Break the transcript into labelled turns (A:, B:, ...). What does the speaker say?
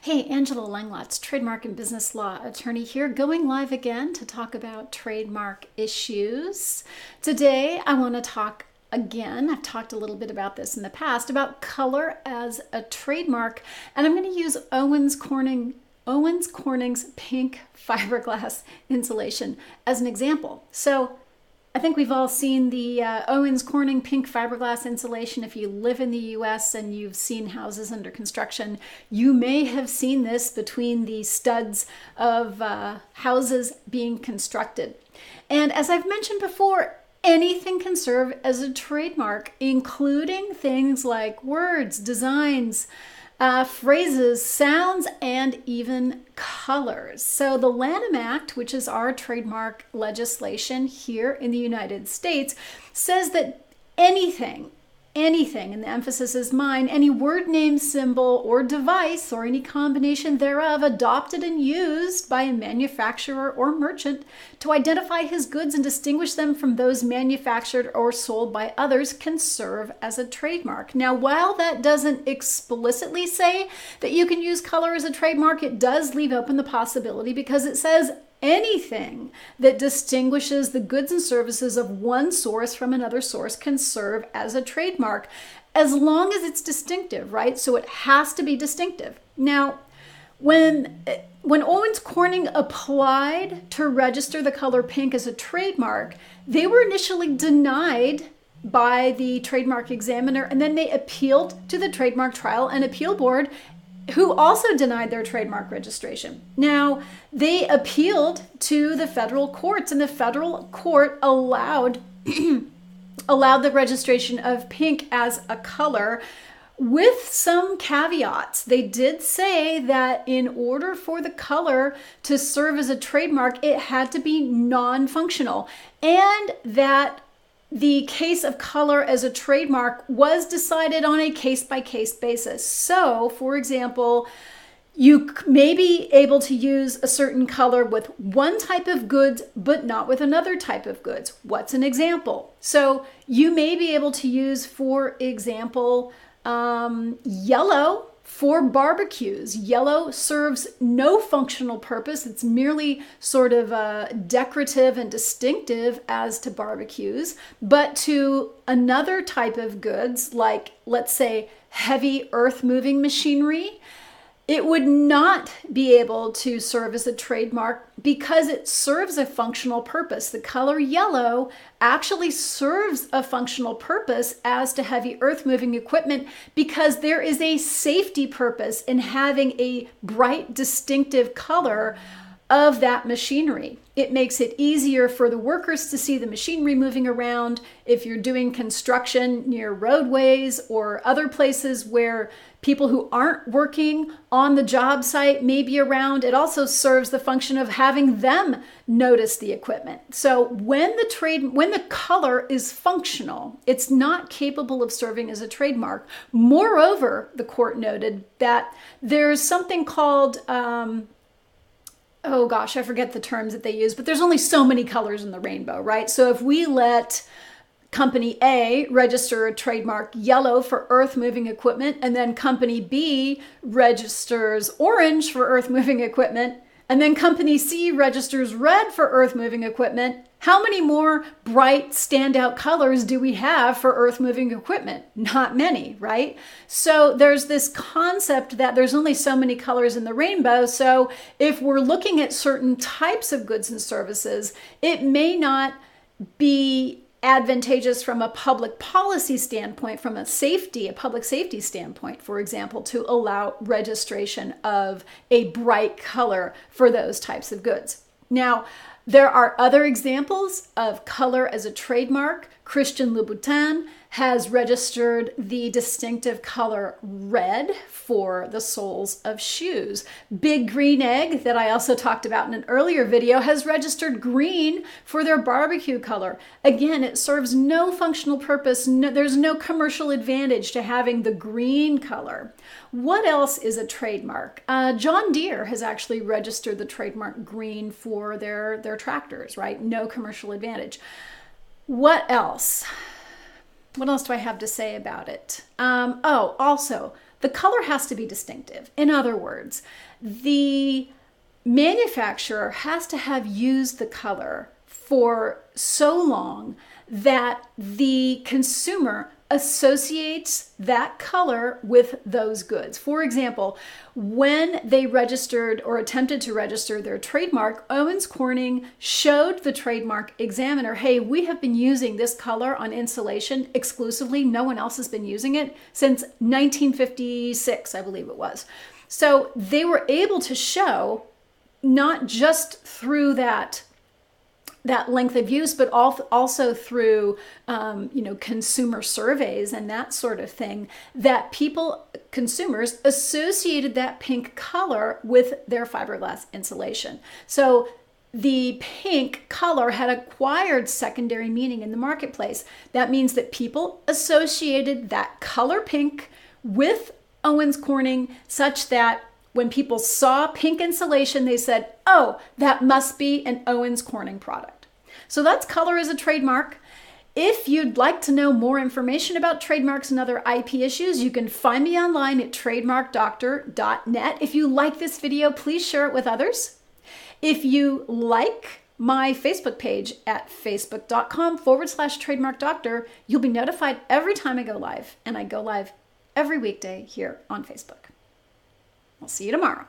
A: Hey, Angela Langlotz, trademark and business law attorney here, going live again to talk about trademark issues. Today, I want to talk again, I've talked a little bit about this in the past, about color as a trademark, and I'm going to use Owens-Corning's pink fiberglass insulation as an example. So I think we've all seen the Owens-Corning pink fiberglass insulation. If you live in the US and you've seen houses under construction, you may have seen this between the studs of houses being constructed. And as I've mentioned before, anything can serve as a trademark, including things like words, designs, phrases, sounds, and even colors. So the Lanham Act, which is our trademark legislation here in the United States, says that anything, and the emphasis is mine, any word, name, symbol, or device, or any combination thereof adopted and used by a manufacturer or merchant to identify his goods and distinguish them from those manufactured or sold by others can serve as a trademark. Now, while that doesn't explicitly say that you can use color as a trademark, it does leave open the possibility because it says anything that distinguishes the goods and services of one source from another source can serve as a trademark, as long as it's distinctive, right? So it has to be distinctive. Now, when Owens-Corning applied to register the color pink as a trademark, they were initially denied by the trademark examiner, and then they appealed to the Trademark Trial and Appeal Board, who also denied their trademark registration. Now, they appealed to the federal courts, and the federal court allowed the registration of pink as a color with some caveats. They did say that in order for the color to serve as a trademark, it had to be non-functional, and that the case of color as a trademark was decided on a case-by-case basis. So, for example, you may be able to use a certain color with one type of goods, but not with another type of goods. What's an example? So you may be able to use, for example, yellow for barbecues. Yellow serves no functional purpose. It's merely sort of decorative and distinctive as to barbecues. But to another type of goods, like let's say heavy earth-moving machinery, it would not be able to serve as a trademark because it serves a functional purpose. The color yellow actually serves a functional purpose as to heavy earth-moving equipment because there is a safety purpose in having a bright, distinctive color of that machinery. It makes it easier for the workers to see the machinery moving around. If you're doing construction near roadways or other places where people who aren't working on the job site may be around, it also serves the function of having them notice the equipment. So when the color is functional, it's not capable of serving as a trademark. Moreover, the court noted that there's something called oh gosh, I forget the terms that they use, but there's only so many colors in the rainbow, right? So if we let Company A register a trademark yellow for earth-moving equipment, and then Company B registers orange for earth-moving equipment, and then Company C registers red for earth-moving equipment, how many more bright standout colors do we have for earth-moving equipment? Not many, right? So there's this concept that there's only so many colors in the rainbow. So if we're looking at certain types of goods and services, it may not be advantageous from a public policy standpoint, from a public safety standpoint, for example, to allow registration of a bright color for those types of goods. Now, there are other examples of color as a trademark. Christian Louboutin has registered the distinctive color red for the soles of shoes. Big Green Egg, that I also talked about in an earlier video, has registered green for their barbecue color. Again, it serves no functional purpose. There's no commercial advantage to having the green color. What else is a trademark? John Deere has actually registered the trademark green for their tractors, right? No commercial advantage. What else? What else do I have to say about it? Also, the color has to be distinctive. In other words, the manufacturer has to have used the color for so long that the consumer associates that color with those goods. For example, when they registered or attempted to register their trademark, Owens-Corning showed the trademark examiner, hey, we have been using this color on insulation exclusively. No one else has been using it since 1956, I believe it was. So they were able to show, not just through that length of use, but also through consumer surveys and that sort of thing, that consumers associated that pink color with their fiberglass insulation. So the pink color had acquired secondary meaning in the marketplace. That means that people associated that color pink with Owens-Corning, such that when people saw pink insulation, they said, oh, that must be an Owens-Corning product. So that's color as a trademark. If you'd like to know more information about trademarks and other IP issues, you can find me online at TrademarkDoctor.net. If you like this video, please share it with others. If you like my Facebook page at facebook.com/TrademarkDoctor, you'll be notified every time I go live, and I go live every weekday here on Facebook. I'll see you tomorrow.